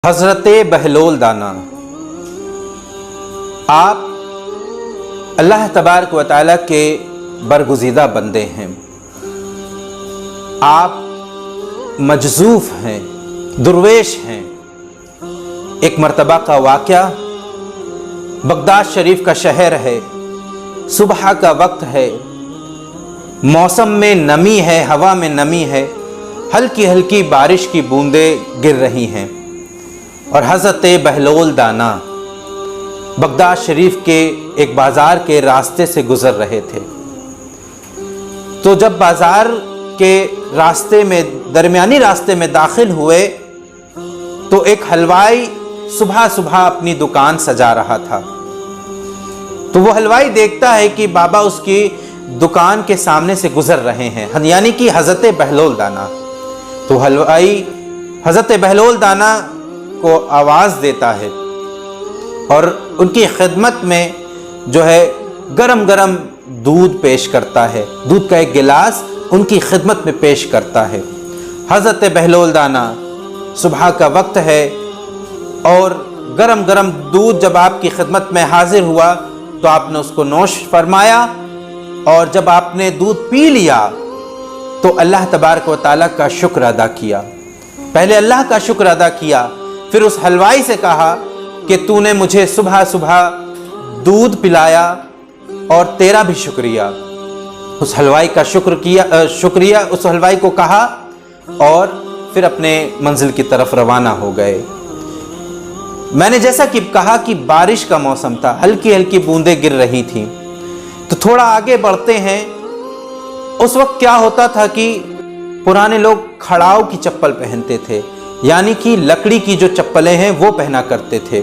حضرت بہلول دانا، آپ اللہ تبارک و تعالیٰ کے برگزیدہ بندے ہیں۔ آپ مجذوف ہیں، درویش ہیں۔ ایک مرتبہ کا واقعہ، بغداد شریف کا شہر ہے، صبح کا وقت ہے، موسم میں نمی ہے، ہوا میں نمی ہے، ہلکی ہلکی بارش کی بوندیں گر رہی ہیں، اور حضرت بہلول دانا بغداد شریف کے ایک بازار کے راستے سے گزر رہے تھے۔ تو جب بازار کے راستے میں درمیانی راستے میں داخل ہوئے تو ایک حلوائی صبح صبح اپنی دکان سجا رہا تھا۔ تو وہ حلوائی دیکھتا ہے کہ بابا اس کی دکان کے سامنے سے گزر رہے ہیں، یعنی کہ حضرت بہلول دانا۔ تو حلوائی حضرت بہلول دانا کو آواز دیتا ہے اور ان کی خدمت میں جو ہے گرم گرم دودھ پیش کرتا ہے، دودھ کا ایک گلاس ان کی خدمت میں پیش کرتا ہے۔ حضرت بہلول دانا، صبح کا وقت ہے اور گرم گرم دودھ جب آپ کی خدمت میں حاضر ہوا تو آپ نے اس کو نوش فرمایا، اور جب آپ نے دودھ پی لیا تو اللہ تبارک و تعالیٰ کا شکر ادا کیا۔ پہلے اللہ کا شکر ادا کیا، پھر اس حلوائی سے کہا کہ تو نے مجھے صبح صبح دودھ پلایا اور تیرا بھی شکریہ۔ اس حلوائی کا شکریہ اس حلوائی کو کہا اور پھر اپنے منزل کی طرف روانہ ہو گئے۔ میں نے جیسا کہ کہا کہ بارش کا موسم تھا، ہلکی ہلکی بوندیں گر رہی تھیں۔ تو تھوڑا آگے بڑھتے ہیں۔ اس وقت کیا ہوتا تھا کہ پرانے لوگ کھڑاؤ کی چپل پہنتے تھے، یعنی کہ لکڑی کی جو چپلیں ہیں وہ پہنا کرتے تھے۔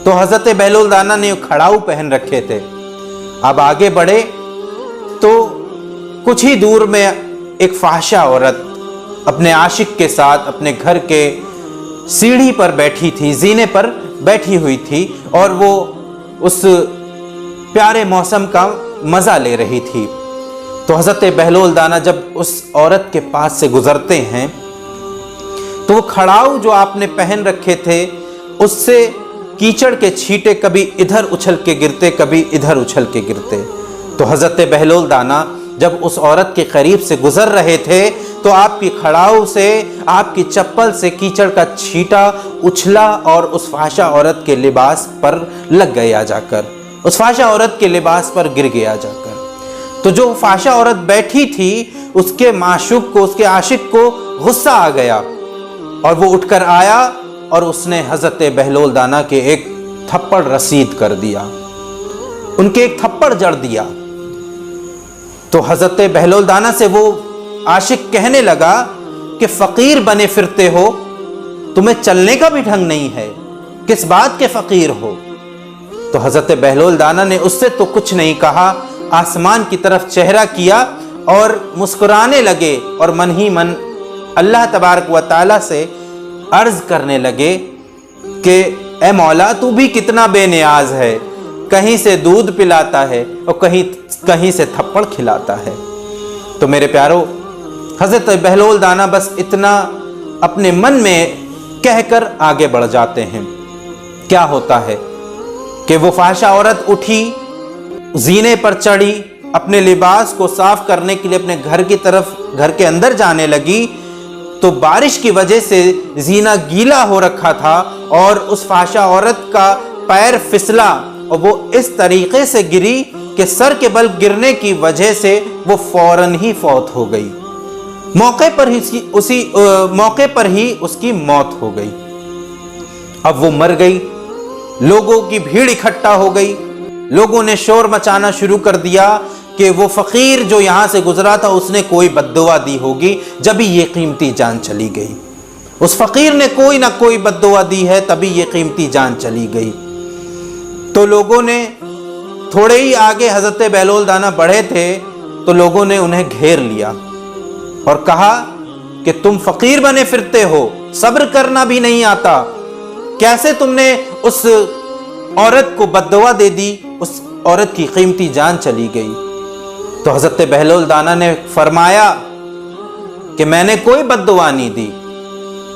تو حضرت بہلول دانا نے کھڑاؤ پہن رکھے تھے۔ اب آگے بڑھے تو کچھ ہی دور میں ایک فحشہ عورت اپنے عاشق کے ساتھ اپنے گھر کے سیڑھی پر بیٹھی تھی، زینے پر بیٹھی ہوئی تھی، اور وہ اس پیارے موسم کا مزہ لے رہی تھی۔ تو حضرت بہلول دانا جب اس عورت کے پاس سے گزرتے ہیں تو وہ کھڑاؤ جو آپ نے پہن رکھے تھے اس سے کیچڑ کے چھینٹے کبھی ادھر اچھل کے گرتے، کبھی ادھر اچھل کے گرتے۔ تو حضرت بہلول دانا جب اس عورت کے قریب سے گزر رہے تھے تو آپ کی کھڑاؤ سے، آپ کی چپل سے کیچڑ کا چھینٹا اچھلا اور اس فحشہ عورت کے لباس پر لگ گیا جا کر، اس فحشہ عورت کے لباس پر گر گیا جا کر۔ تو جو فحشہ عورت بیٹھی تھی اس کے معشوق کو، اس کے عاشق کو غصہ آ گیا، اور وہ اٹھ کر آیا اور اس نے حضرت بہلول دانا کے ایک تھپڑ رسید کر دیا، ان کے ایک تھپڑ جڑ دیا۔ تو حضرت بہلول دانا سے وہ عاشق کہنے لگا کہ فقیر بنے پھرتے ہو، تمہیں چلنے کا بھی ڈھنگ نہیں ہے، کس بات کے فقیر ہو؟ تو حضرت بہلول دانا نے اس سے تو کچھ نہیں کہا، آسمان کی طرف چہرہ کیا اور مسکرانے لگے، اور من ہی من اللہ تبارک و تعالیٰ سے عرض کرنے لگے کہ اے مولا، تو بھی کتنا بے نیاز ہے، کہیں سے دودھ پلاتا ہے اور کہیں سے تھپڑ کھلاتا ہے۔ تو میرے پیارو، حضرت بہلول دانا بس اتنا اپنے من میں کہہ کر آگے بڑھ جاتے ہیں۔ کیا ہوتا ہے کہ وہ فحشہ عورت اٹھی، زینے پر چڑھی، اپنے لباس کو صاف کرنے کے لیے اپنے گھر کی طرف، گھر کے اندر جانے لگی، تو بارش کی وجہ سے زینہ گیلا ہو رکھا تھا اور اس فحشہ عورت کا پیر پھسلا اور وہ اس طریقے سے گری کہ سر کے بل گرنے کی وجہ سے وہ فوراً ہی فوت ہو گئی۔ موقع پر ہی اس کی موت ہو گئی۔ اب وہ مر گئی، لوگوں کی بھیڑ اکٹھا ہو گئی، لوگوں نے شور مچانا شروع کر دیا کہ وہ فقیر جو یہاں سے گزرا تھا اس نے کوئی بد دعا دی ہوگی، جبھی یہ قیمتی جان چلی گئی، اس فقیر نے کوئی نہ کوئی بد دعا دی ہے تبھی یہ قیمتی جان چلی گئی۔ تو لوگوں نے تھوڑے ہی آگے حضرت بہلول دانا بڑھے تھے تو لوگوں نے انہیں گھیر لیا اور کہا کہ تم فقیر بنے پھرتے ہو، صبر کرنا بھی نہیں آتا، کیسے تم نے اس عورت کو بد دعا دے دی، اس عورت کی قیمتی جان چلی گئی۔ تو حضرت بہلول دانا نے فرمایا کہ میں نے کوئی بد دعا نہیں دی،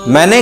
میں نے